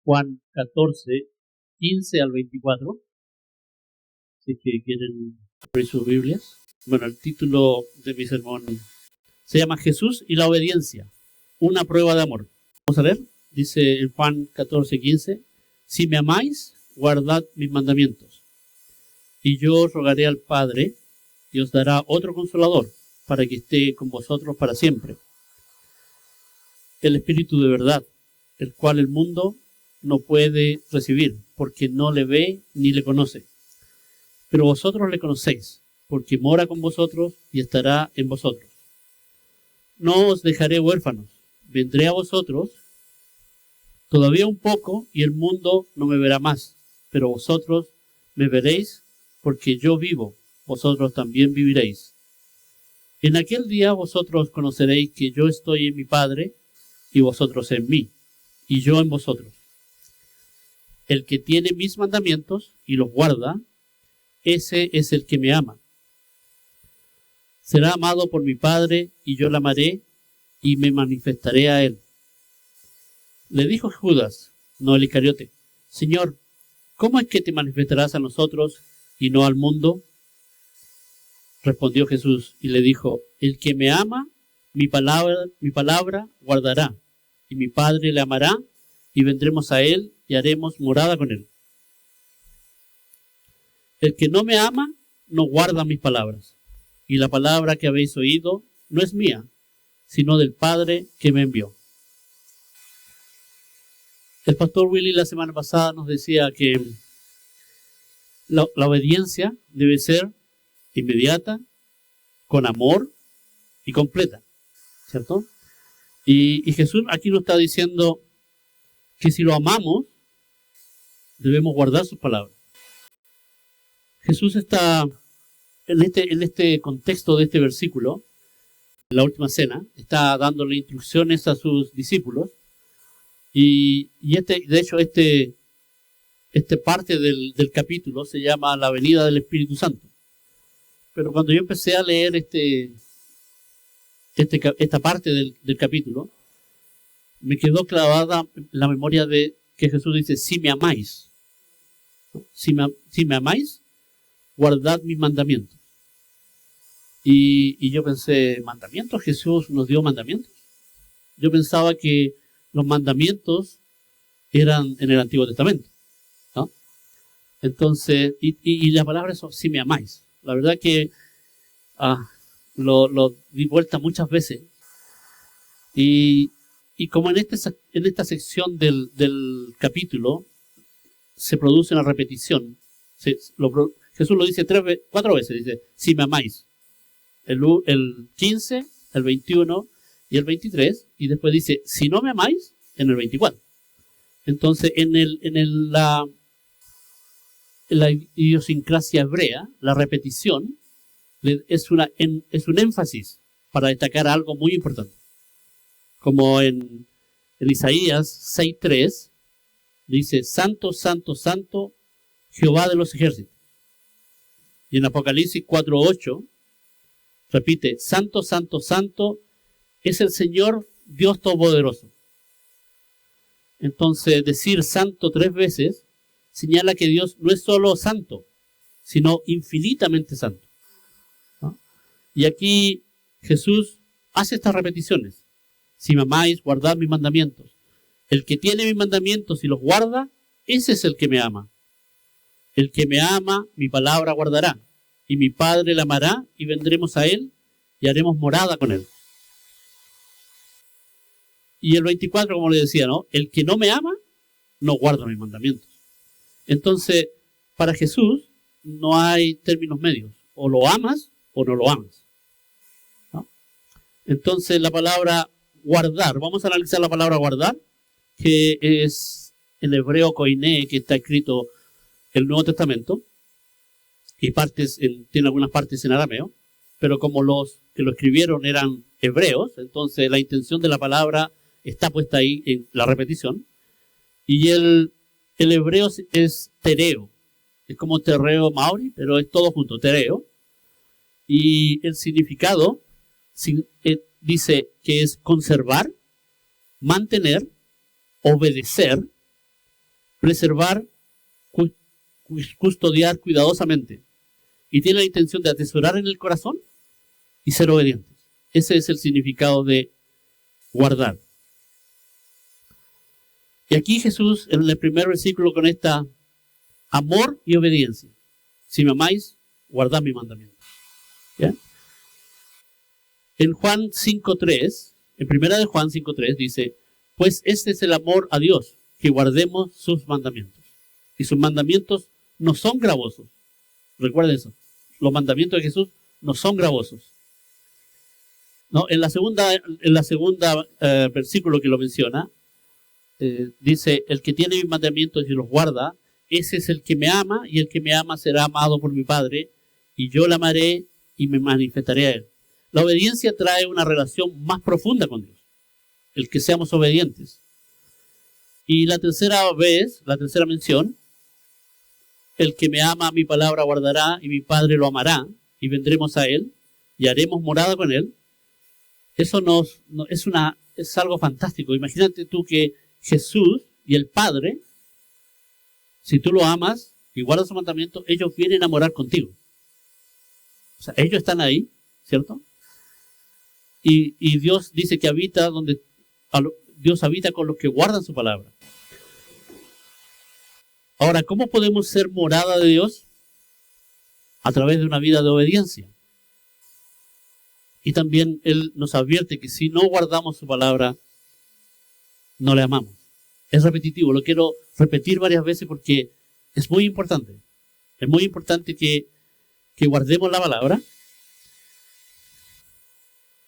Juan 14, 15 al 24, si es que quieren abrir sus Biblias. Bueno, el título de mi sermón se llama Jesús y la obediencia, una prueba de amor. Vamos a leer, dice en Juan 14, 15, si me amáis, guardad mis mandamientos. Y yo rogaré al Padre y os dará otro consolador para que esté con vosotros para siempre. El Espíritu de verdad, el cual el mundo no puede recibir, porque no le ve ni le conoce. Pero vosotros le conocéis, porque mora con vosotros y estará en vosotros. No os dejaré huérfanos, vendré a vosotros todavía un poco, y el mundo no me verá más, pero vosotros me veréis, porque yo vivo, vosotros también viviréis. En aquel día vosotros conoceréis que yo estoy en mi Padre, y vosotros en mí, y yo en vosotros. El que tiene mis mandamientos y los guarda, ese es el que me ama. Será amado por mi Padre, y yo le amaré, y me manifestaré a él. Le dijo Judas, no el Iscariote, Señor, ¿cómo es que te manifestarás a nosotros y no al mundo? Respondió Jesús y le dijo, el que me ama, mi palabra guardará, y mi Padre le amará, y vendremos a él y haremos morada con él. El que no me ama, no guarda mis palabras, y la palabra que habéis oído no es mía, sino del Padre que me envió. El pastor Willy la semana pasada nos decía que la obediencia debe ser inmediata, con amor y completa, ¿cierto? Y Jesús aquí nos está diciendo que si lo amamos, debemos guardar sus palabras. Jesús está en este contexto de este versículo, en la última cena, está dándole instrucciones a sus discípulos, y de hecho, parte del capítulo se llama la venida del Espíritu Santo. Pero cuando yo empecé a leer esta parte del capítulo, me quedó clavada la memoria de que Jesús dice, si me amáis, si me amáis, guardad mis mandamientos. Y yo pensé, ¿mandamientos? ¿Jesús nos dio mandamientos? Yo pensaba que los mandamientos eran en el Antiguo Testamento, ¿no? Entonces, y la palabra es, si me amáis. La verdad que lo di vuelta muchas veces. Y como en esta sección del capítulo se produce una repetición, Jesús lo dice 4 veces, dice, si me amáis. El 15, el 21 y el 23, y después dice, si no me amáis, en el 24. Entonces, en la idiosincrasia hebrea, la repetición es un énfasis para destacar algo muy importante. Como en Isaías 6:3, dice, Santo, Santo, Santo, Jehová de los ejércitos. Y en Apocalipsis 4:8, repite, Santo, Santo, Santo, es el Señor Dios Todopoderoso. Entonces, decir santo 3 veces señala que Dios no es solo santo, sino infinitamente santo, ¿no? Y aquí Jesús hace estas repeticiones. Si me amáis, guardad mis mandamientos. El que tiene mis mandamientos y los guarda, ese es el que me ama. El que me ama, mi palabra guardará, y mi Padre le amará, y vendremos a él, y haremos morada con él. Y el 24, como le decía, ¿no? El que no me ama, no guarda mis mandamientos. Entonces, para Jesús no hay términos medios. O lo amas o no lo amas, ¿no? Entonces, la palabra guardar, vamos a analizar la palabra guardar, que es el hebreo koiné, que está escrito en el Nuevo Testamento, y tiene algunas partes en arameo, pero como los que lo escribieron eran hebreos, entonces la intención de la palabra está puesta ahí en la repetición. Y el hebreo es tereo. Es como terreo maori, pero es todo junto, tereo. Y el significado dice que es conservar, mantener, obedecer, preservar, custodiar cuidadosamente. Y tiene la intención de atesorar en el corazón y ser obedientes. Ese es el significado de guardar. Y aquí Jesús, en el primer versículo, conecta amor y obediencia. Si me amáis, guardad mi mandamiento. ¿Ya? En Juan 5.3, en primera de Juan 5.3 dice, pues este es el amor a Dios, que guardemos sus mandamientos. Y sus mandamientos no son gravosos. Recuerden eso. Los mandamientos de Jesús no son gravosos. No, en la segunda versículo que lo menciona, dice, el que tiene mis mandamientos y los guarda, ese es el que me ama, y el que me ama será amado por mi Padre, y yo le amaré y me manifestaré a él. La obediencia trae una relación más profunda con Dios, el que seamos obedientes. Y la tercera mención, el que me ama, mi palabra guardará, y mi Padre lo amará, y vendremos a él, y haremos morada con él. Eso es algo fantástico. Imagínate tú que Jesús y el Padre, si tú lo amas y guardas su mandamiento, ellos vienen a morar contigo. O sea, ellos están ahí, ¿cierto? Y Dios dice que Dios habita con los que guardan su palabra. Ahora, ¿cómo podemos ser morada de Dios? A través de una vida de obediencia. Y también Él nos advierte que si no guardamos su palabra, no le amamos. Es repetitivo, lo quiero repetir varias veces porque es muy importante. Es muy importante que guardemos la palabra.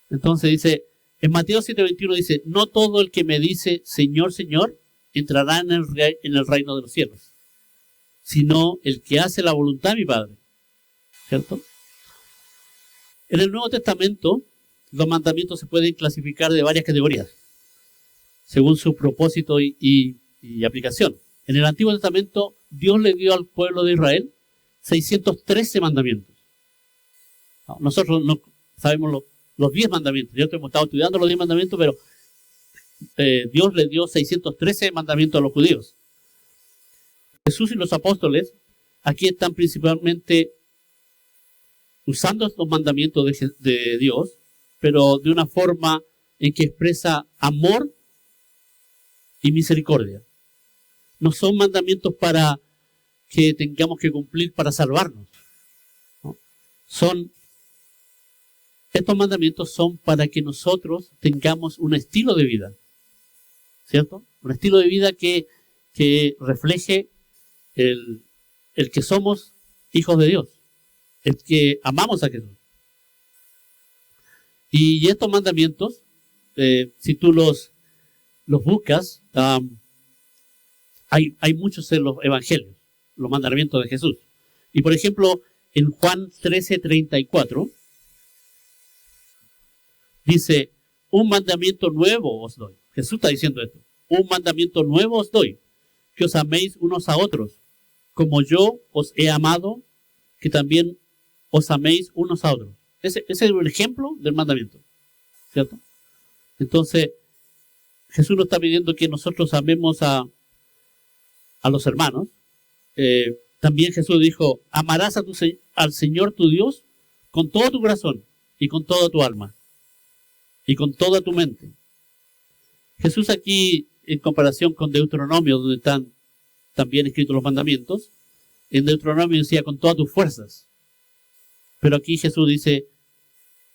Entonces dice, en Mateo 7:21 dice, no todo el que me dice, Señor, Señor, entrará en el reino de los cielos, sino el que hace la voluntad de mi Padre. ¿Cierto? En el Nuevo Testamento, los mandamientos se pueden clasificar de varias categorías, según su propósito y aplicación. En el Antiguo Testamento, Dios le dio al pueblo de Israel 613 mandamientos. Nosotros no sabemos los 10 mandamientos. Yo hemos estado estudiando los 10 mandamientos, pero Dios le dio 613 mandamientos a los judíos. Jesús y los apóstoles aquí están principalmente usando estos mandamientos de Dios, pero de una forma en que expresa amor y misericordia. No son mandamientos para que tengamos que cumplir para salvarnos, ¿no? Estos mandamientos son para que nosotros tengamos un estilo de vida, ¿cierto? Un estilo de vida que refleje el que somos hijos de Dios, el que amamos a Jesús. Y estos mandamientos, si tú los buscas, hay muchos en los evangelios, los mandamientos de Jesús. Y por ejemplo, en Juan 13:34, dice, un mandamiento nuevo os doy. Jesús está diciendo esto. Un mandamiento nuevo os doy, que os améis unos a otros, como yo os he amado, que también os améis unos a otros. Ese es el ejemplo del mandamiento, ¿cierto? Entonces, Jesús nos está pidiendo que nosotros amemos a los hermanos. También Jesús dijo, amarás al Señor tu Dios con todo tu corazón y con toda tu alma y con toda tu mente. Jesús aquí, en comparación con Deuteronomio, donde están también escritos los mandamientos, en Deuteronomio decía con todas tus fuerzas. Pero aquí Jesús dice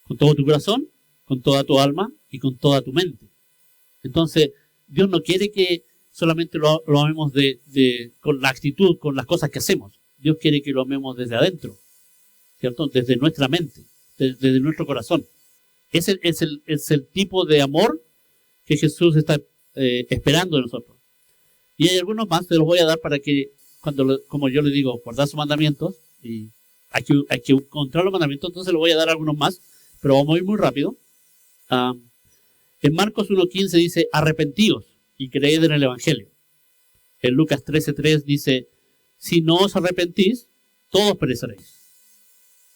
con todo tu corazón, con toda tu alma y con toda tu mente. Entonces, Dios no quiere que solamente lo amemos con la actitud, con las cosas que hacemos. Dios quiere que lo amemos desde adentro, ¿cierto? Desde nuestra mente, desde nuestro corazón. Ese es el tipo de amor que Jesús está esperando de nosotros. Y hay algunos más, te los voy a dar para que, como yo le digo, guardar sus mandamientos, y hay que encontrar los mandamientos, entonces les voy a dar algunos más, pero vamos a ir muy rápido. En Marcos 1:15 dice, arrepentíos y creed en el Evangelio. En Lucas 13:3 dice, si no os arrepentís, todos pereceréis.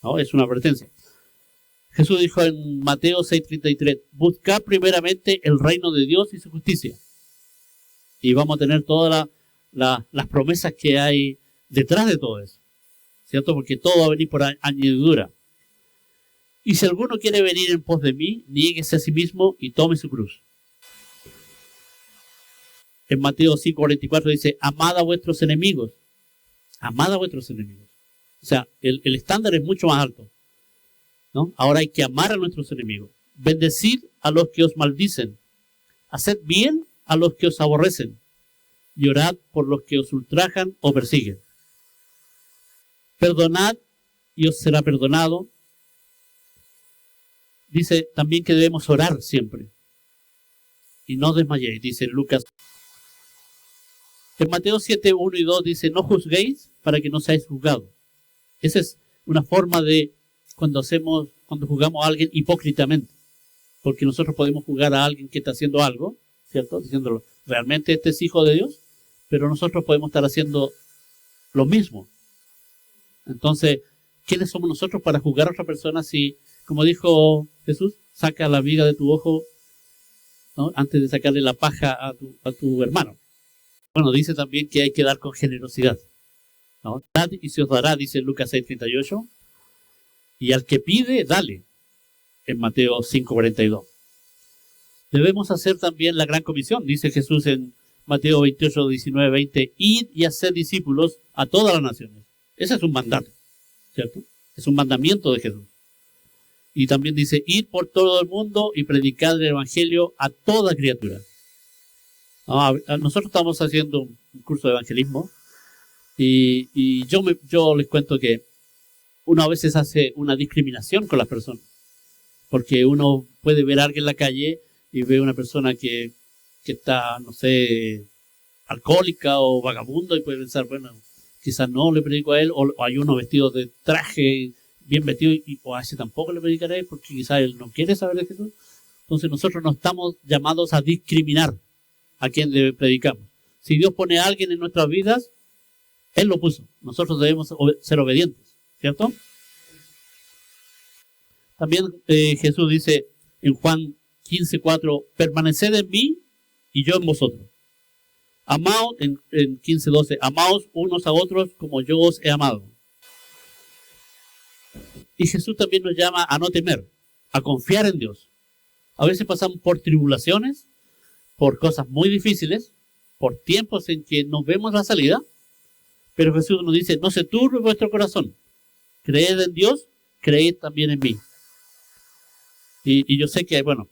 ¿No? Es una advertencia. Jesús dijo en Mateo 6:33, buscad primeramente el reino de Dios y su justicia, y vamos a tener todas las promesas que hay detrás de todo eso, ¿cierto? Porque todo va a venir por añadidura. Y si alguno quiere venir en pos de mí, niéguese a sí mismo y tome su cruz. En Mateo 5:44 dice, amad a vuestros enemigos. Amad a vuestros enemigos. O sea, el estándar es mucho más alto, ¿no? Ahora hay que amar a nuestros enemigos. Bendecid a los que os maldicen. Haced bien a los que os aborrecen. Y orad por los que os ultrajan o persiguen. Perdonad y os será perdonado. Dice también que debemos orar siempre. Y no desmayéis, dice Lucas. En Mateo 7, 1 y 2 dice, no juzguéis para que no seáis juzgados. Esa es una forma de cuando juzgamos a alguien hipócritamente. Porque nosotros podemos juzgar a alguien que está haciendo algo, ¿cierto? Diciéndolo, realmente este es hijo de Dios, pero nosotros podemos estar haciendo lo mismo. Entonces, ¿quiénes somos nosotros para juzgar a otra persona si, como dijo Jesús, saca la viga de tu ojo, ¿no?, antes de sacarle la paja a tu hermano? Bueno, dice también que hay que dar con generosidad, ¿no? Dad y se os dará, dice Lucas 6:38. Y al que pide, dale, en Mateo 5:42. Debemos hacer también la gran comisión, dice Jesús en Mateo 28, 19, 20. Id y haced discípulos a todas las naciones. Ese es un mandato, ¿cierto? Es un mandamiento de Jesús. Y también dice, id por todo el mundo y predicad el evangelio a toda criatura. Nosotros estamos haciendo un curso de evangelismo y yo les cuento que uno a veces hace una discriminación con las personas, porque uno puede ver a alguien en la calle y ve a una persona que está, no sé, alcohólica o vagabundo y puede pensar, bueno, quizás no le predico a él, o hay uno vestido de traje, bien vestido, o a ese tampoco le predicaré a él porque quizás él no quiere saber de Jesús. Entonces nosotros no estamos llamados a discriminar a quien le predicamos. Si Dios pone a alguien en nuestras vidas, Él lo puso. Nosotros debemos ser obedientes, ¿cierto? También Jesús dice en Juan 15:4, permaneced en mí y yo en vosotros. Amaos, en 15:12, amaos unos a otros como yo os he amado. Y Jesús también nos llama a no temer, a confiar en Dios. A veces pasamos por tribulaciones, por cosas muy difíciles, por tiempos en que no vemos la salida, pero Jesús nos dice, no se turbe vuestro corazón, creed en Dios, creed también en mí. Y yo sé que, bueno,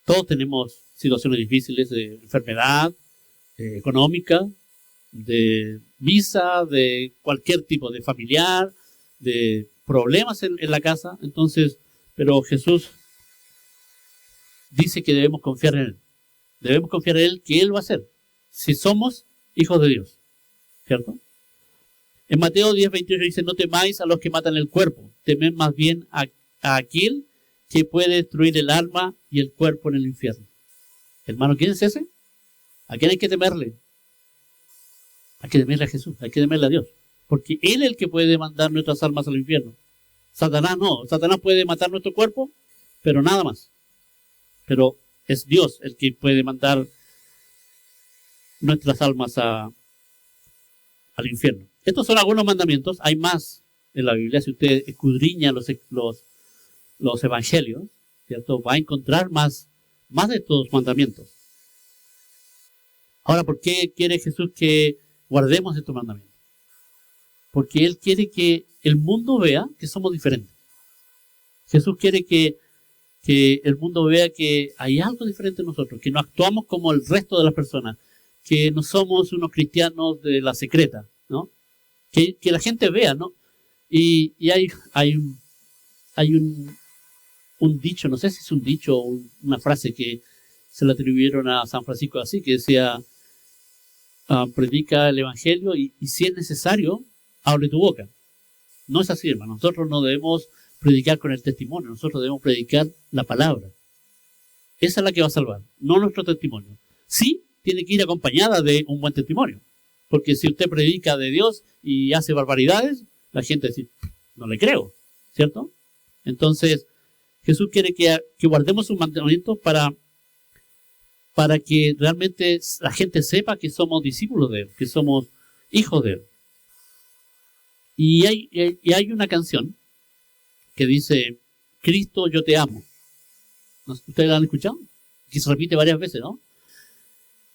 todos tenemos situaciones difíciles de enfermedad, económica, de visa, de cualquier tipo, de familiar, de problemas en la casa. Entonces, pero Jesús dice que debemos confiar en Él. Debemos confiar en Él, que Él va a hacer, si somos hijos de Dios, ¿cierto? En Mateo 10:28 dice, no temáis a los que matan el cuerpo, temed más bien a aquel que puede destruir el alma y el cuerpo en el infierno. Hermano, ¿quién es ese? ¿A quién hay que temerle? Hay que temerle a Jesús, hay que temerle a Dios, porque Él es el que puede mandar nuestras almas al infierno. Satanás no, Satanás puede matar nuestro cuerpo, pero nada más. Pero es Dios el que puede mandar nuestras almas al infierno. Estos son algunos mandamientos, hay más en la Biblia. Si usted escudriña los evangelios, ¿cierto?, va a encontrar más de estos mandamientos. Ahora, ¿por qué quiere Jesús que guardemos estos mandamientos? Porque Él quiere que el mundo vea que somos diferentes. Jesús quiere que el mundo vea que hay algo diferente en nosotros, que no actuamos como el resto de las personas, que no somos unos cristianos de la secreta, ¿no? Que la gente vea, ¿no? Y hay un dicho, no sé si es un dicho o una frase que se le atribuyeron a San Francisco así, que decía, predica el evangelio y si es necesario, abre tu boca. No es así, hermano. Nosotros no debemos predicar con el testimonio, nosotros debemos predicar la palabra. Esa es la que va a salvar, no nuestro testimonio. Sí, tiene que ir acompañada de un buen testimonio, porque si usted predica de Dios y hace barbaridades, la gente dice, no le creo, ¿cierto? Entonces, Jesús quiere que guardemos sus mandamientos para para que realmente la gente sepa que somos discípulos de Él, que somos hijos de Él. Y hay una canción que dice, Cristo, yo te amo. ¿Ustedes la han escuchado? Que se repite varias veces, ¿no?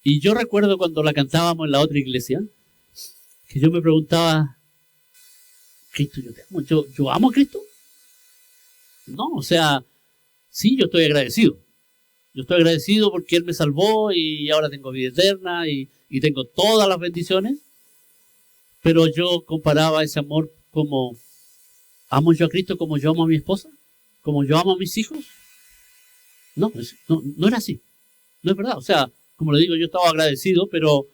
Y yo recuerdo cuando la cantábamos en la otra iglesia, que yo me preguntaba, Cristo, yo te amo. ¿Yo amo a Cristo? No, o sea, sí, yo estoy agradecido. Yo estoy agradecido porque Él me salvó y ahora tengo vida eterna y tengo todas las bendiciones. Pero yo comparaba ese amor como, ¿amo yo a Cristo como yo amo a mi esposa? ¿Como yo amo a mis hijos? No, no era así. No es verdad. O sea, como le digo, yo estaba agradecido, pero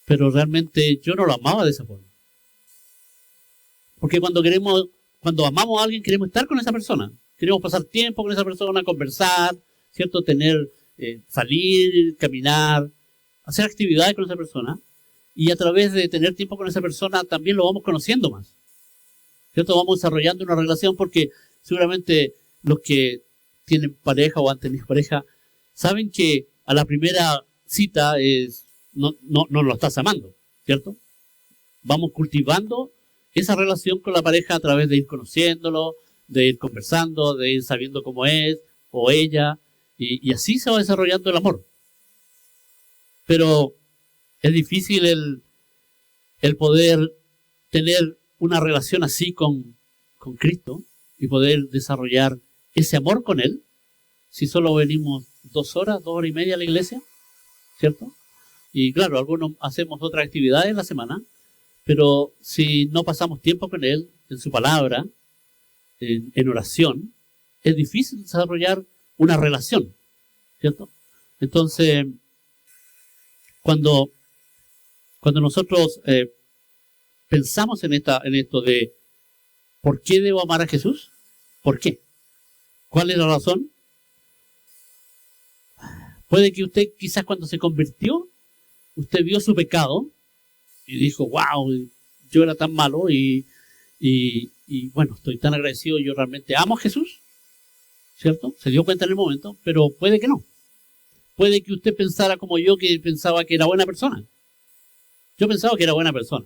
realmente yo no lo amaba de esa forma. Porque cuando amamos a alguien, queremos estar con esa persona. Queremos pasar tiempo con esa persona, conversar, ¿cierto? Salir, caminar, hacer actividades con esa persona. Y a través de tener tiempo con esa persona también lo vamos conociendo más, ¿cierto? Vamos desarrollando una relación porque seguramente los que tienen pareja o han tenido pareja saben que a la primera cita no lo estás amando, ¿cierto? Vamos cultivando esa relación con la pareja a través de ir conociéndolo, de ir conversando, de ir sabiendo cómo es o ella, y así se va desarrollando el amor. Pero es difícil el poder tener una relación así con Cristo y poder desarrollar ese amor con Él si solo venimos 2 horas y media a la iglesia, ¿cierto? Y claro, algunos hacemos otras actividades en la semana, pero si no pasamos tiempo con Él, en su palabra, en oración, es difícil desarrollar una relación, ¿cierto? Entonces, cuando nosotros pensamos en esto de ¿por qué debo amar a Jesús? ¿Por qué? ¿Cuál es la razón? Puede que usted quizás cuando se convirtió, usted vio su pecado y dijo, wow, yo era tan malo y bueno, estoy tan agradecido, yo realmente amo a Jesús, ¿cierto? Se dio cuenta en el momento, pero puede que no. Puede que usted pensara como yo, que pensaba que era buena persona. Yo pensaba que era buena persona.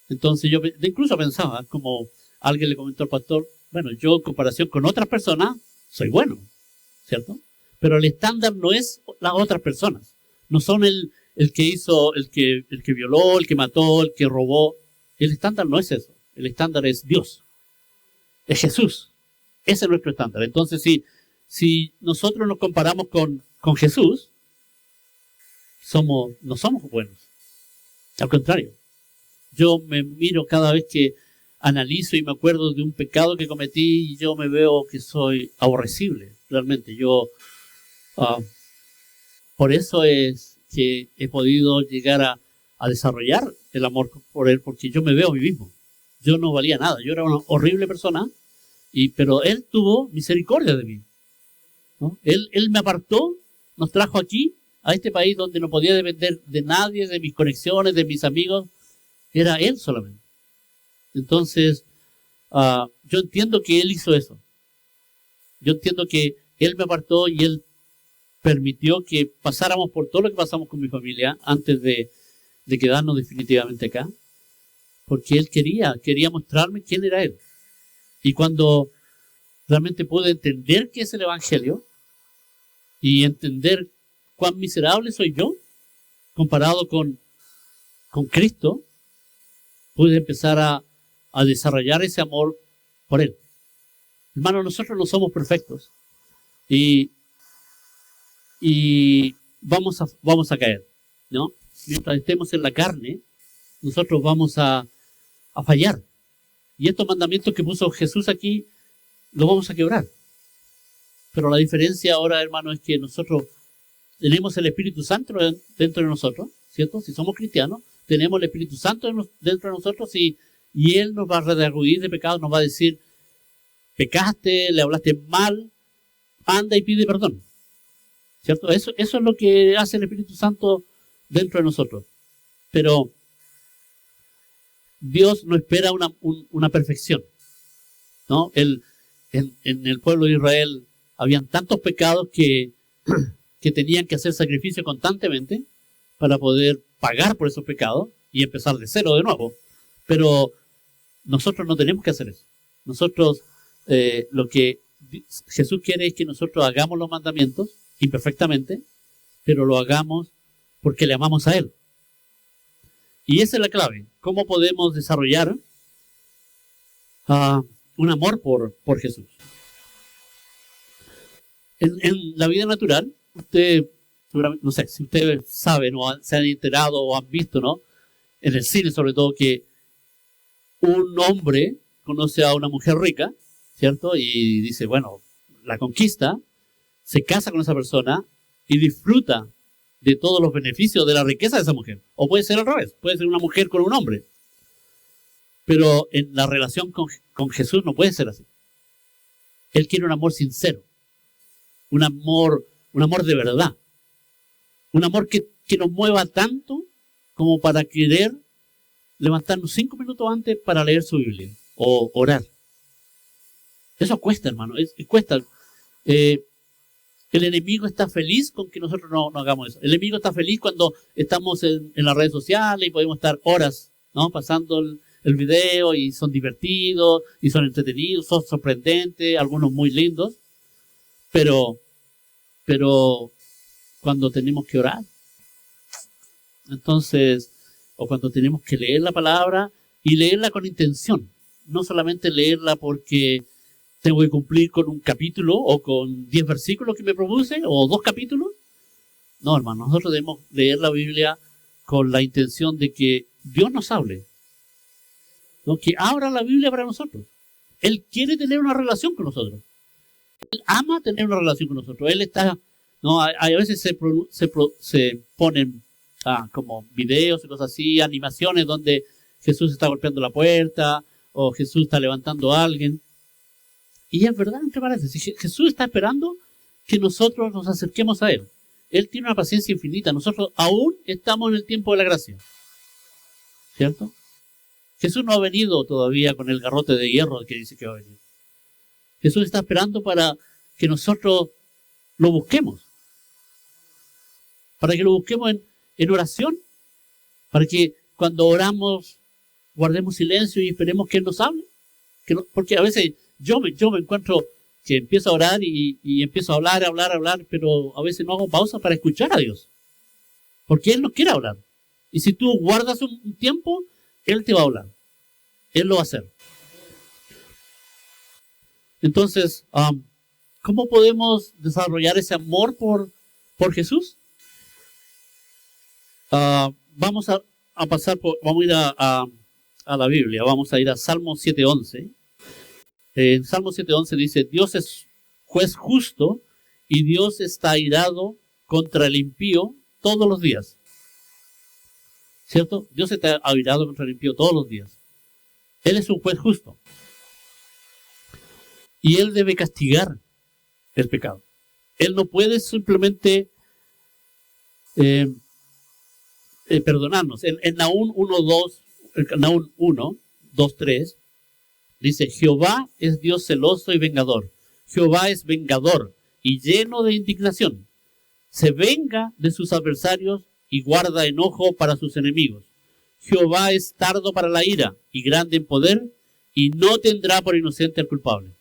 Entonces yo incluso pensaba, como alguien le comentó al pastor, bueno, yo en comparación con otras personas soy bueno, ¿cierto? Pero el estándar no es las otras personas. No son el que hizo, el que violó, el que mató, el que robó. El estándar no es eso. El estándar es Dios. Es Jesús. Ese es nuestro estándar. Entonces, si nosotros nos comparamos con Jesús, no somos buenos. Al contrario. Yo me miro cada vez que analizo y me acuerdo de un pecado que cometí y yo me veo que soy aborrecible. Realmente, por eso es que he podido llegar a desarrollar el amor por Él, porque yo me veo a mí mismo. Yo no valía nada, yo era una horrible persona, pero Él tuvo misericordia de mí, ¿no? Él me apartó, nos trajo aquí, a este país donde no podía depender de nadie, de mis conexiones, de mis amigos, era Él solamente. Entonces, yo entiendo que Él hizo eso. Yo entiendo que Él me apartó y Él permitió que pasáramos por todo lo que pasamos con mi familia antes de quedarnos definitivamente acá, porque Él quería mostrarme quién era Él. Y cuando realmente pude entender qué es el Evangelio y entender cuán miserable soy yo comparado con Cristo, pude empezar a desarrollar ese amor por Él. Hermanos, nosotros no somos perfectos y vamos a caer, ¿no? Mientras estemos en la carne, nosotros vamos a fallar. Y estos mandamientos que puso Jesús aquí, los vamos a quebrar. Pero la diferencia ahora, hermano, es que nosotros tenemos el Espíritu Santo dentro de nosotros, ¿cierto? Si somos cristianos, tenemos el Espíritu Santo dentro de nosotros y Él nos va a redarguir de pecado, nos va a decir, pecaste, le hablaste mal, anda y pide perdón. ¿Cierto? Eso es lo que hace el Espíritu Santo dentro de nosotros. Pero Dios no espera una perfección, ¿no? En el pueblo de Israel habían tantos pecados que que tenían que hacer sacrificio constantemente para poder pagar por esos pecados y empezar de cero de nuevo. Pero nosotros no tenemos que hacer eso. Nosotros, lo que Jesús quiere es que nosotros hagamos los mandamientos imperfectamente, pero lo hagamos porque le amamos a Él. Y esa es la clave. ¿Cómo podemos desarrollar un amor por Jesús? En la vida natural, usted, seguramente, no sé, si ustedes saben o se han enterado o han visto, ¿no? En el cine sobre todo, que un hombre conoce a una mujer rica, ¿cierto? Y dice, bueno, la conquista, se casa con esa persona y disfruta de todos los beneficios de la riqueza de esa mujer. O puede ser al revés, puede ser una mujer con un hombre. Pero en la relación con Jesús no puede ser así. Él quiere un amor sincero, un amor de verdad, un amor que nos mueva tanto como para querer levantarnos 5 minutos antes para leer su Biblia o orar. Eso cuesta, hermano, cuesta. El enemigo está feliz con que nosotros no hagamos eso. El enemigo está feliz cuando estamos en las redes sociales y podemos estar horas, ¿no? Pasando el video y son divertidos y son entretenidos, son sorprendentes, algunos muy lindos, pero cuando tenemos que orar, entonces, o cuando tenemos que leer la palabra y leerla con intención, no solamente leerla porque tengo que cumplir con un capítulo o con 10 versículos que me propuse o 2 capítulos. No, hermano, nosotros debemos leer la Biblia con la intención de que Dios nos hable, ¿no? Que abra la Biblia para nosotros. Él quiere tener una relación con nosotros. Él ama tener una relación con nosotros. Él está, ¿no? A veces se ponen como videos y cosas así, animaciones donde Jesús está golpeando la puerta o Jesús está levantando a alguien. Y es verdad, ¿qué parece? Si Jesús está esperando que nosotros nos acerquemos a Él. Él tiene una paciencia infinita. Nosotros aún estamos en el tiempo de la gracia, ¿cierto? Jesús no ha venido todavía con el garrote de hierro que dice que va a venir. Jesús está esperando para que nosotros lo busquemos. Para que lo busquemos en oración. Para que cuando oramos guardemos silencio y esperemos que Él nos hable. Porque a veces yo me encuentro que empiezo a orar y empiezo a hablar, pero a veces no hago pausa para escuchar a Dios. Porque Él nos quiere hablar. Y si tú guardas un tiempo, Él te va a hablar. Él lo va a hacer. Entonces, ¿cómo podemos desarrollar ese amor por Jesús? Vamos a ir a la Biblia. Vamos a ir a Salmo 7:11. En Salmo 7:11 dice, Dios es juez justo y Dios está airado contra el impío todos los días. ¿Cierto? Dios está airado contra el impío todos los días. Él es un juez justo. Y Él debe castigar el pecado. Él no puede simplemente perdonarnos. En Nahum 1:2-3 dice, Jehová es Dios celoso y vengador. Jehová es vengador y lleno de indignación. Se venga de sus adversarios y guarda enojo para sus enemigos. Jehová es tardo para la ira y grande en poder y no tendrá por inocente al culpable.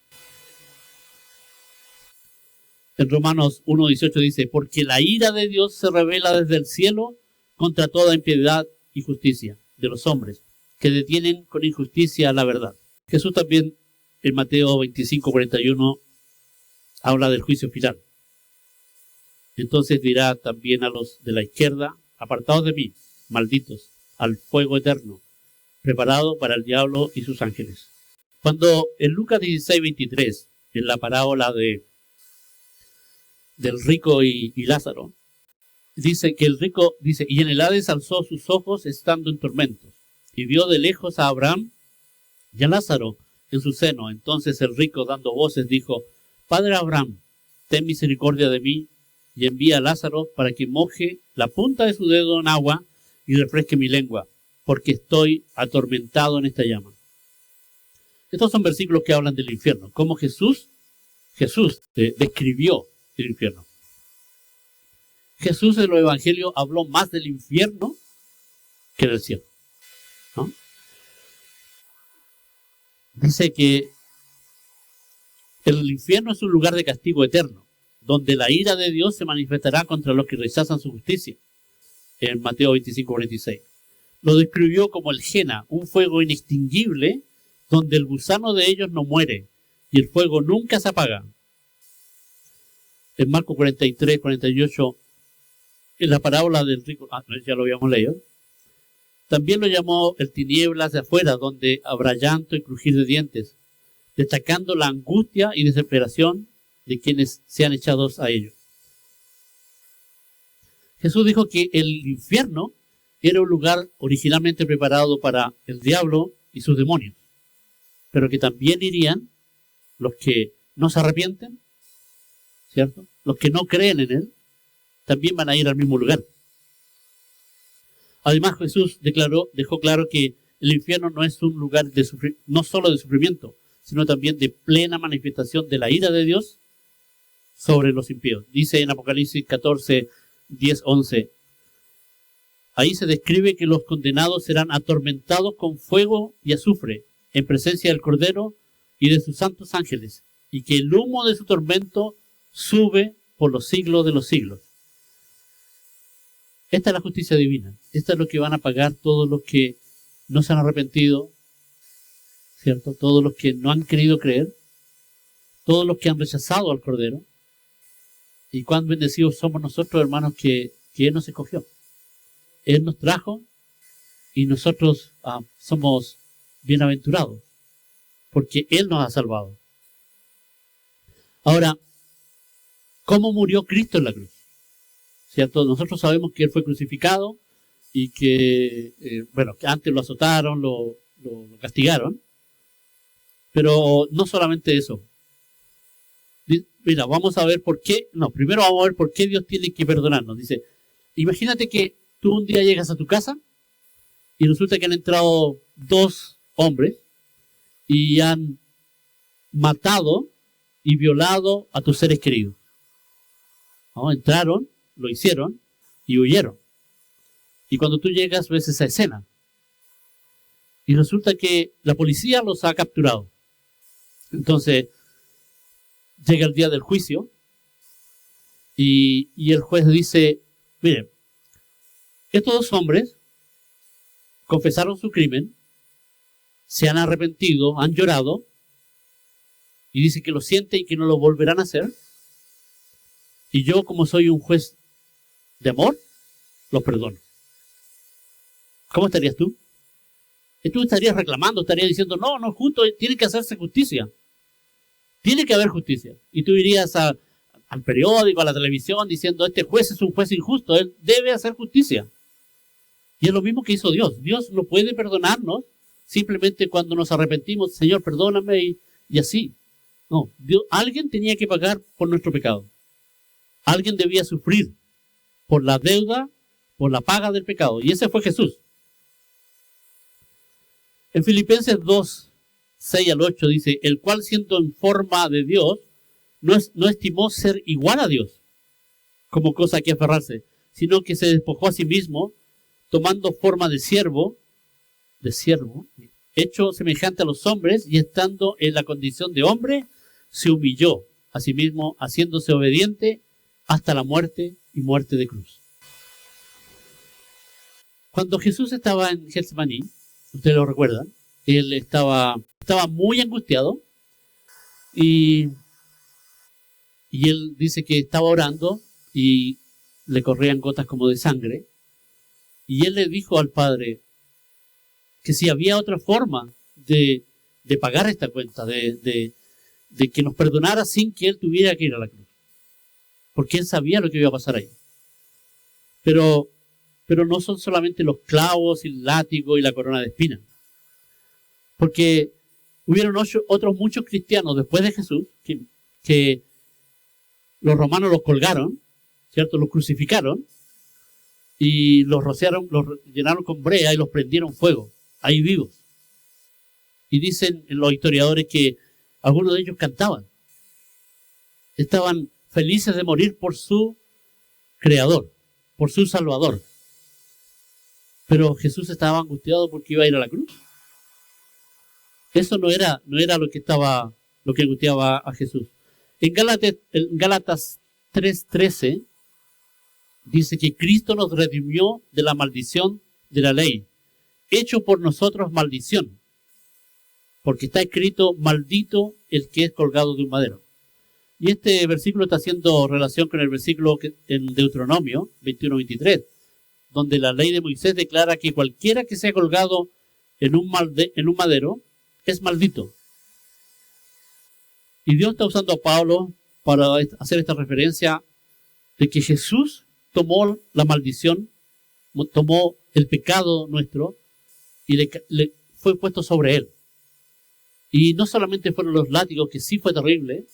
En Romanos 1:18 dice, porque la ira de Dios se revela desde el cielo contra toda impiedad y justicia de los hombres que detienen con injusticia la verdad. Jesús también en Mateo 25:41 habla del juicio final. Entonces dirá también a los de la izquierda, apartados de mí, malditos, al fuego eterno, preparado para el diablo y sus ángeles. Cuando en Lucas 16:23, en la parábola del rico y Lázaro, dice que el rico, dice, y en el Hades alzó sus ojos estando en tormentos, y vio de lejos a Abraham y a Lázaro en su seno. Entonces el rico, dando voces, dijo, Padre Abraham, ten misericordia de mí, y envía a Lázaro para que moje la punta de su dedo en agua y refresque mi lengua, porque estoy atormentado en esta llama. Estos son versículos que hablan del infierno, cómo Jesús describió el infierno. Jesús en los evangelios habló más del infierno que del cielo, ¿no? Dice que el infierno es un lugar de castigo eterno, donde la ira de Dios se manifestará contra los que rechazan su justicia, en Mateo 25:46. Lo describió como el Jena, un fuego inextinguible, donde el gusano de ellos no muere, y el fuego nunca se apaga. En Marcos 43:48, en la parábola del rico, ya lo habíamos leído, también lo llamó el tinieblas de afuera, donde habrá llanto y crujir de dientes, destacando la angustia y desesperación de quienes sean echados a ellos. Jesús dijo que el infierno era un lugar originalmente preparado para el diablo y sus demonios, pero que también irían los que no se arrepienten, ¿cierto? Los que no creen en él, también van a ir al mismo lugar. Además, Jesús dejó claro que el infierno no es un lugar no solo de sufrimiento, sino también de plena manifestación de la ira de Dios sobre los impíos. Dice en Apocalipsis 14:10-11, ahí se describe que los condenados serán atormentados con fuego y azufre en presencia del Cordero y de sus santos ángeles, y que el humo de su tormento sube por los siglos de los siglos. Esta es la justicia divina. Esta es lo que van a pagar todos los que no se han arrepentido, ¿cierto? Todos los que no han querido creer, todos los que han rechazado al Cordero. Y cuán bendecidos somos nosotros, hermanos, que Él nos escogió. Él nos trajo y nosotros somos bienaventurados, porque Él nos ha salvado. Ahora, ¿cómo murió Cristo en la cruz? ¿Cierto? Nosotros sabemos que Él fue crucificado y que, que antes lo azotaron, lo castigaron, pero no solamente eso. Mira, vamos a ver por qué, primero vamos a ver por qué Dios tiene que perdonarnos. Dice, imagínate que tú un día llegas a tu casa y resulta que han entrado dos hombres y han matado y violado a tus seres queridos. ¿No? Entraron, lo hicieron y huyeron. Y cuando tú llegas ves esa escena. Y resulta que la policía los ha capturado. Entonces, llega el día del juicio y el juez dice, miren, estos dos hombres confesaron su crimen, se han arrepentido, han llorado, y dice que lo siente y que no lo volverán a hacer. Y yo, como soy un juez de amor, los perdono. ¿Cómo estarías tú? Y tú estarías reclamando, estarías diciendo, no es justo, tiene que hacerse justicia. Tiene que haber justicia. Y tú irías al periódico, a la televisión, diciendo, este juez es un juez injusto, él debe hacer justicia. Y es lo mismo que hizo Dios. Dios no puede perdonarnos simplemente cuando nos arrepentimos, Señor, perdóname, y así. No, alguien tenía que pagar por nuestro pecado. Alguien debía sufrir por la deuda, por la paga del pecado. Y ese fue Jesús. En Filipenses 2:6-8 dice, el cual siendo en forma de Dios, no estimó ser igual a Dios como cosa que aferrarse, sino que se despojó a sí mismo, tomando forma de siervo, hecho semejante a los hombres, y estando en la condición de hombre, se humilló a sí mismo, haciéndose obediente hasta la muerte y muerte de cruz. Cuando Jesús estaba en Getsemaní, ustedes lo recuerdan, él estaba muy angustiado y él dice que estaba orando y le corrían gotas como de sangre, y él le dijo al Padre que si había otra forma de pagar esta cuenta, de que nos perdonara sin que él tuviera que ir a la cruz, porque él sabía lo que iba a pasar ahí. Pero no son solamente los clavos y el látigo y la corona de espinas, porque hubieron otros muchos cristianos después de Jesús que los romanos los colgaron, ¿cierto? Los crucificaron y los rociaron, los llenaron con brea y los prendieron fuego, ahí vivos. Y dicen los historiadores que algunos de ellos cantaban. Estaban felices de morir por su creador, por su salvador. Pero Jesús estaba angustiado porque iba a ir a la cruz. Eso no era lo que angustiaba a Jesús. En Gálatas 3:13 dice que Cristo nos redimió de la maldición de la ley, hecho por nosotros maldición, porque está escrito: maldito el que es colgado de un madero. Y este versículo está haciendo relación con el versículo en Deuteronomio 21:23, donde la ley de Moisés declara que cualquiera que sea colgado en un madero es maldito. Y Dios está usando a Pablo para hacer esta referencia de que Jesús tomó la maldición, tomó el pecado nuestro y le fue puesto sobre él. Y no solamente fueron los látigos, que sí fue terrible,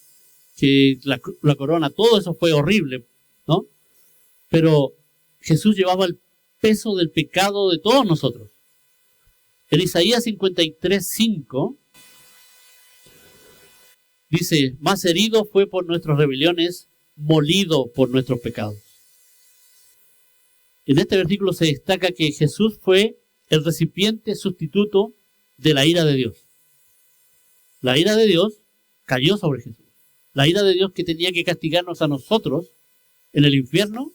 que la corona, todo eso fue horrible, ¿no? Pero Jesús llevaba el peso del pecado de todos nosotros. En Isaías 53:5 dice: más herido fue por nuestras rebeliones, molido por nuestros pecados. En este versículo se destaca que Jesús fue el recipiente sustituto de la ira de Dios. La ira de Dios cayó sobre Jesús. La ira de Dios que tenía que castigarnos a nosotros en el infierno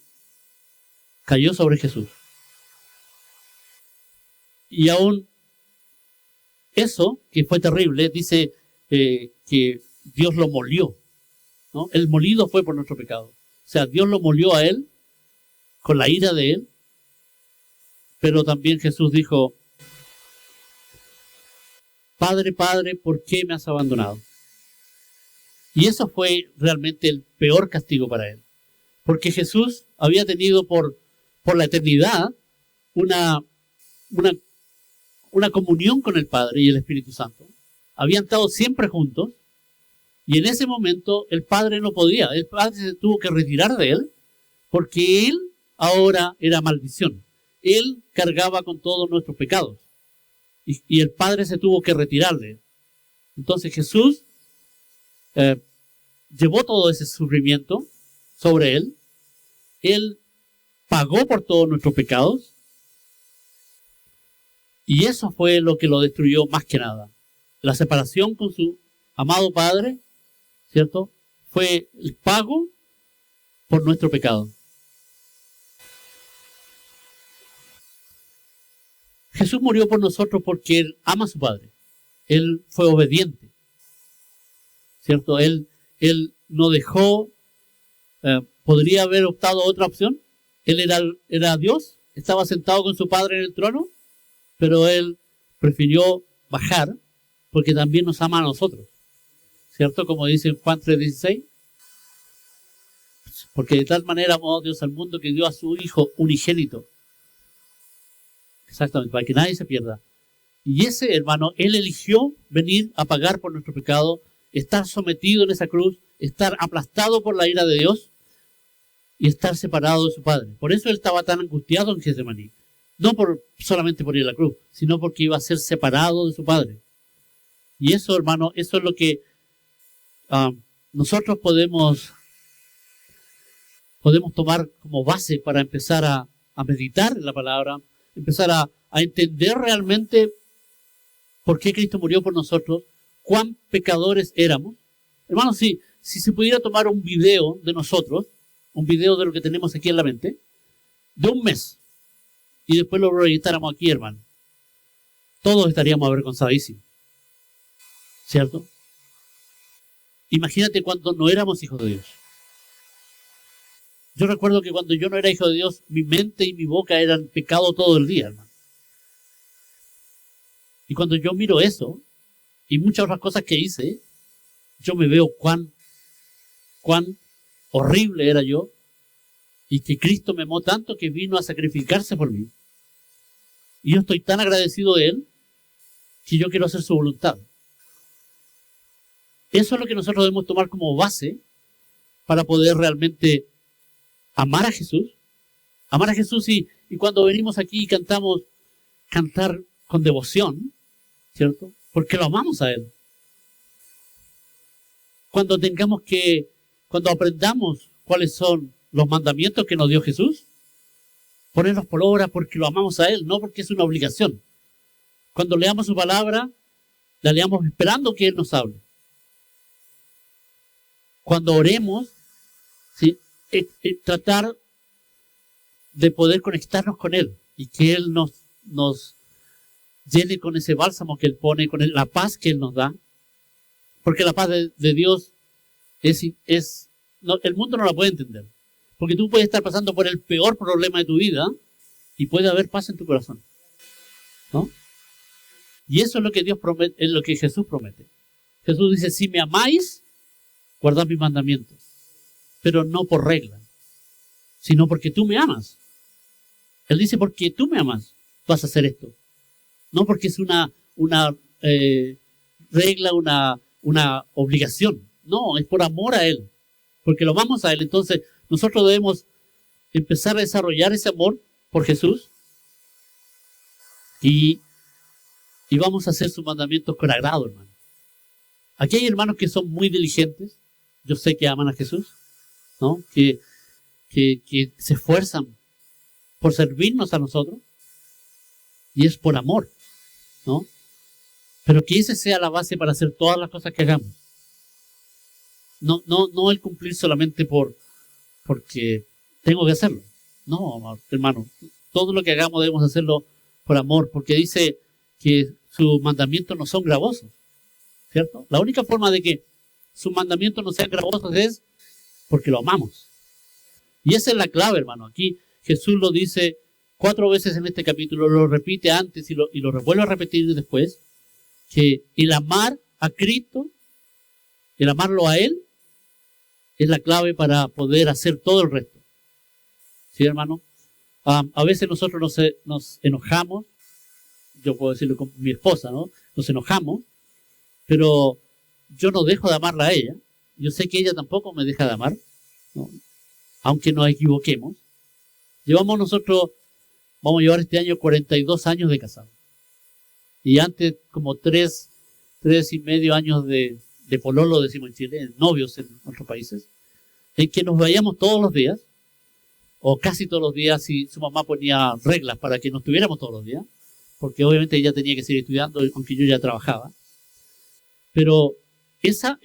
cayó sobre Jesús. Y aún eso, que fue terrible, dice que Dios lo molió, ¿no? El molido fue por nuestro pecado. O sea, Dios lo molió a él con la ira de él. Pero también Jesús dijo: Padre, Padre, ¿por qué me has abandonado? Y eso fue realmente el peor castigo para él. Porque Jesús había tenido por la eternidad una comunión con el Padre y el Espíritu Santo. Habían estado siempre juntos. Y en ese momento el Padre no podía. El Padre se tuvo que retirar de él porque él ahora era maldición. Él cargaba con todos nuestros pecados. Y el Padre se tuvo que retirar de él. Entonces Jesús llevó todo ese sufrimiento sobre él. Él pagó por todos nuestros pecados. Y eso fue lo que lo destruyó más que nada. La separación con su amado Padre, ¿cierto? Fue el pago por nuestro pecado. Jesús murió por nosotros porque Él ama a su Padre. Él fue obediente, ¿cierto? Él no dejó, podría haber optado a otra opción. Él era Dios, estaba sentado con su Padre en el trono, pero Él prefirió bajar porque también nos ama a nosotros, ¿cierto? Como dice en Juan 3:16, porque de tal manera amó Dios al mundo que dio a su Hijo unigénito. Exactamente, para que nadie se pierda. Y ese hermano, Él eligió venir a pagar por nuestro pecado, estar sometido en esa cruz, estar aplastado por la ira de Dios y estar separado de su Padre. Por eso Él estaba tan angustiado en Getsemaní. No solamente por ir a la cruz, sino porque iba a ser separado de su Padre. Y eso, hermano, eso es lo que nosotros podemos tomar como base para empezar a meditar en la palabra, empezar a entender realmente por qué Cristo murió por nosotros, cuán pecadores éramos. Hermano, si se pudiera tomar un video de nosotros, un video de lo que tenemos aquí en la mente, de un mes, y después lo proyectáramos aquí, hermano, todos estaríamos avergonzadísimos, ¿cierto? Imagínate cuando no éramos hijos de Dios. Yo recuerdo que cuando yo no era hijo de Dios, mi mente y mi boca eran pecado todo el día, hermano. Y cuando yo miro eso, y muchas otras cosas que hice, yo me veo cuán horrible era yo, y que Cristo me amó tanto que vino a sacrificarse por mí. Y yo estoy tan agradecido de Él, que yo quiero hacer su voluntad. Eso es lo que nosotros debemos tomar como base para poder realmente amar a Jesús. Amar a Jesús y cuando venimos aquí y cantar con devoción, ¿cierto? Porque lo amamos a Él. Cuando aprendamos cuáles son los mandamientos que nos dio Jesús, ponerlos por obra porque lo amamos a Él, no porque es una obligación. Cuando leamos su palabra, la leamos esperando que Él nos hable. Cuando oremos, ¿sí? Tratar de poder conectarnos con Él y que Él nos llene con ese bálsamo que Él pone, con la paz que Él nos da. Porque la paz de Dios el mundo no la puede entender. Porque tú puedes estar pasando por el peor problema de tu vida y puede haber paz en tu corazón, ¿no? Y eso es lo que Dios promete, es lo que Jesús promete. Jesús dice, si me amáis, guardad mis mandamientos. Pero no por regla, sino porque tú me amas. Él dice, porque tú me amas, vas a hacer esto. No porque es una regla, una obligación. No, es por amor a Él. Porque lo amamos a Él. Entonces, nosotros debemos empezar a desarrollar ese amor por Jesús y vamos a hacer sus mandamientos con agrado, hermano. Aquí hay hermanos que son muy diligentes. Yo sé que aman a Jesús, ¿no? Que se esfuerzan por servirnos a nosotros y es por amor, ¿no? Pero que esa sea la base para hacer todas las cosas que hagamos. No el cumplir solamente porque tengo que hacerlo. No, hermano, todo lo que hagamos debemos hacerlo por amor, porque dice que sus mandamientos no son gravosos, ¿cierto? La única forma de que sus mandamientos no sean gravosos es porque lo amamos. Y esa es la clave, hermano. Aquí Jesús lo dice 4 veces en este capítulo, lo repite antes y lo vuelve a repetir después, que el amar a Cristo, el amarlo a Él, es la clave para poder hacer todo el resto. ¿Sí, hermano? A veces nosotros nos enojamos, yo puedo decirlo con mi esposa, ¿no? Nos enojamos, pero yo no dejo de amarla a ella. Yo sé que ella tampoco me deja de amar, ¿no? Aunque nos equivoquemos. Vamos a llevar este año 42 años de casados. Y antes como 3 y medio años de pololo, decimos en Chile, novios en otros países, en que nos veíamos todos los días, o casi todos los días, y su mamá ponía reglas para que nos tuviéramos todos los días, porque obviamente ella tenía que seguir estudiando, aunque yo ya trabajaba. Pero esa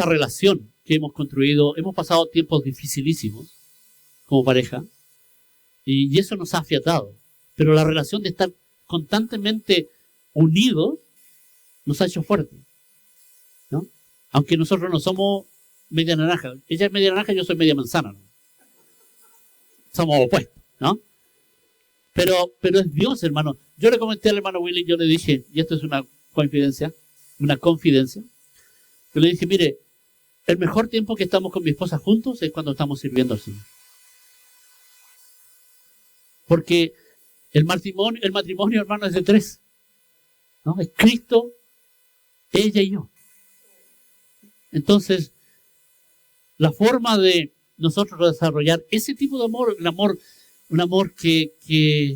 relación que hemos construido, hemos pasado tiempos dificilísimos como pareja, y eso nos ha afiatado. Pero la relación de estar constantemente unidos nos ha hecho fuertes, ¿no? Aunque nosotros no somos media naranja. Ella es media naranja, yo soy media manzana, ¿no? Somos opuestos, ¿no? Pero es Dios, hermano. Yo le comenté al hermano Willy, yo le dije, y esto es una confidencia, yo le dije, mire, el mejor tiempo que estamos con mi esposa juntos es cuando estamos sirviendo al Señor. Porque el matrimonio, hermano, es de 3, ¿no? Es Cristo, ella y yo. Entonces, la forma de nosotros desarrollar ese tipo de amor, un amor que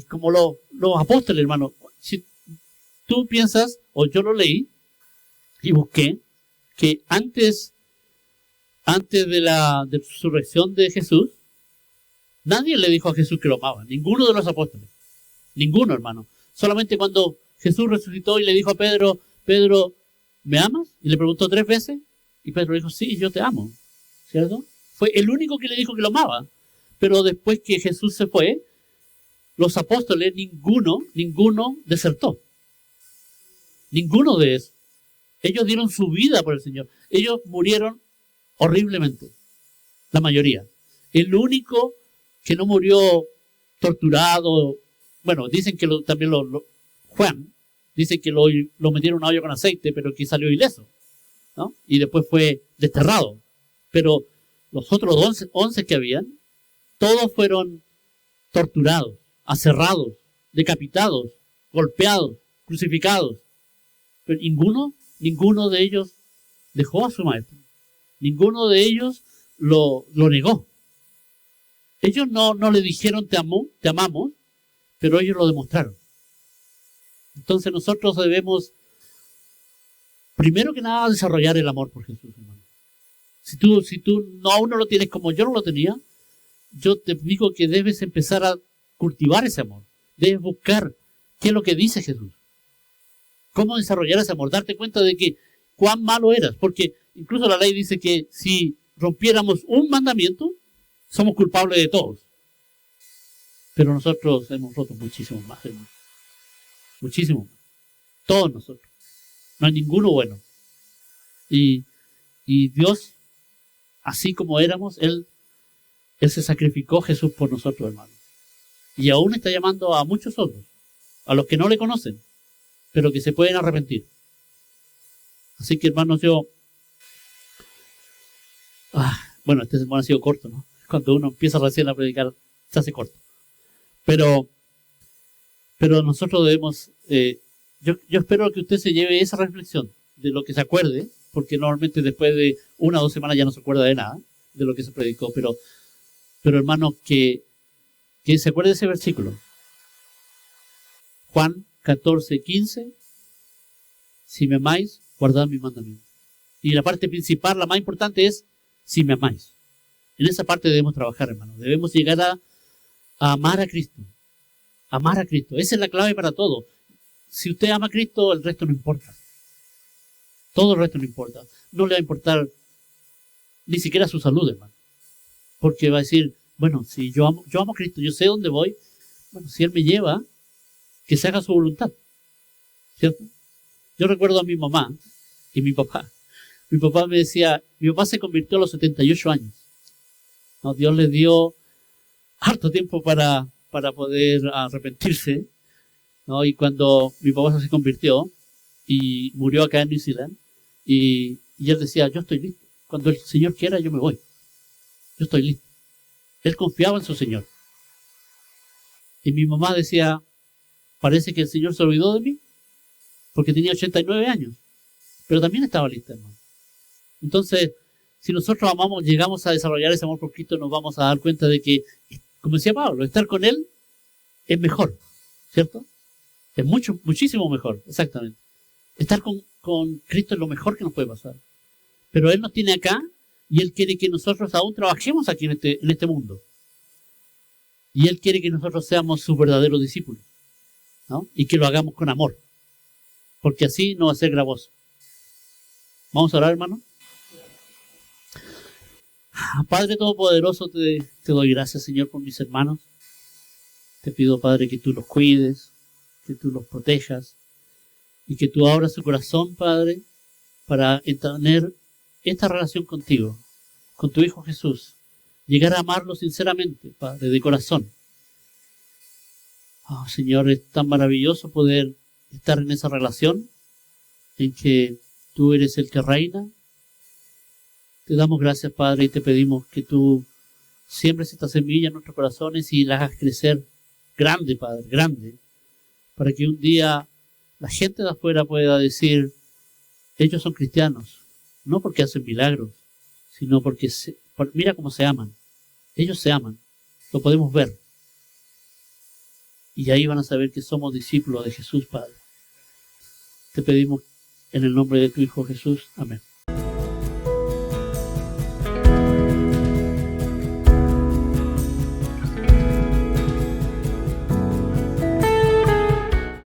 como los apóstoles, hermano, si tú piensas, o yo lo leí y busqué, que antes de la resurrección de Jesús, nadie le dijo a Jesús que lo amaba, ninguno de los apóstoles, ninguno, hermano. Solamente cuando Jesús resucitó y le dijo a Pedro, Pedro, ¿me amas? Y le preguntó 3 veces, y Pedro dijo, sí, yo te amo, ¿cierto? Fue el único que le dijo que lo amaba. Pero después que Jesús se fue, los apóstoles, ninguno desertó. Ninguno de esos. Ellos dieron su vida por el Señor. Ellos murieron horriblemente, la mayoría. El único que no murió torturado, bueno, dicen que también Juan, dicen que lo metieron en una olla con aceite, pero que salió ileso, ¿no? Y después fue desterrado. Pero los otros 11 que habían, todos fueron torturados, aserrados, decapitados, golpeados, crucificados. Pero ninguno de ellos dejó a su maestro. Ninguno de ellos lo negó. Ellos no le dijeron te amamos, pero ellos lo demostraron. Entonces nosotros debemos, primero que nada, desarrollar el amor por Jesús, hermano. Si tú aún no lo tienes como yo no lo tenía, yo te digo que debes empezar a cultivar ese amor. Debes buscar qué es lo que dice Jesús. Cómo desarrollar ese amor. Darte cuenta de que cuán malo eras. Porque incluso la ley dice que si rompiéramos un mandamiento, somos culpables de todos. Pero nosotros hemos roto muchísimo más, hermano. Muchísimo más. Todos nosotros. No hay ninguno bueno. Y Dios, así como éramos, Él se sacrificó Jesús por nosotros, hermano. Y aún está llamando a muchos otros, a los que no le conocen, pero que se pueden arrepentir. Así que, hermanos, bueno, este sermón ha sido corto, ¿no? Cuando uno empieza recién a predicar, se hace corto. Pero nosotros debemos, yo espero que usted se lleve esa reflexión, de lo que se acuerde, porque normalmente después de 1 o 2 semanas ya no se acuerda de nada, de lo que se predicó, pero hermano, que se acuerde de ese versículo. Juan 14:15, si me amáis, guardad mis mandamientos. Y la parte principal, la más importante es, si me amáis. En esa parte debemos trabajar, hermano. Debemos llegar a amar a Cristo. Amar a Cristo. Esa es la clave para todo. Si usted ama a Cristo, el resto no importa. Todo el resto no importa. No le va a importar ni siquiera su salud, hermano. Porque va a decir, bueno, si yo amo a Cristo, yo sé dónde voy. Bueno, si Él me lleva, que se haga su voluntad. ¿Cierto? Yo recuerdo a mi mamá y mi papá. Mi papá me decía, mi papá se convirtió a los 78 años. ¿No? Dios le dio harto tiempo para poder arrepentirse, ¿no? Y cuando mi papá se convirtió y murió acá en New Zealand, y él decía, yo estoy listo. Cuando el Señor quiera, yo me voy. Yo estoy listo. Él confiaba en su Señor. Y mi mamá decía, parece que el Señor se olvidó de mí, porque tenía 89 años, pero también estaba lista, hermano. Entonces, si nosotros amamos, llegamos a desarrollar ese amor por Cristo, nos vamos a dar cuenta de que, como decía Pablo, estar con Él es mejor, ¿cierto? Es muchísimo mejor, exactamente. Estar con Cristo es lo mejor que nos puede pasar. Pero Él nos tiene acá y Él quiere que nosotros aún trabajemos aquí en este mundo. Y Él quiere que nosotros seamos sus verdaderos discípulos, ¿no? Y que lo hagamos con amor, porque así no va a ser gravoso. Vamos a orar, hermano. Padre Todopoderoso, te doy gracias, Señor, por mis hermanos. Te pido, Padre, que tú los cuides, que tú los protejas y que tú abras su corazón, Padre, para tener esta relación contigo, con tu Hijo Jesús. Llegar a amarlo sinceramente, Padre, de corazón. Oh, Señor, es tan maravilloso poder estar en esa relación en que tú eres el que reina. Te damos gracias, Padre, y te pedimos que tú siembres esta semilla en nuestros corazones y la hagas crecer grande, Padre, grande, para que un día la gente de afuera pueda decir, ellos son cristianos, no porque hacen milagros, sino porque mira cómo se aman. Ellos se aman, lo podemos ver. Y ahí van a saber que somos discípulos de Jesús, Padre. Te pedimos en el nombre de tu Hijo Jesús. Amén.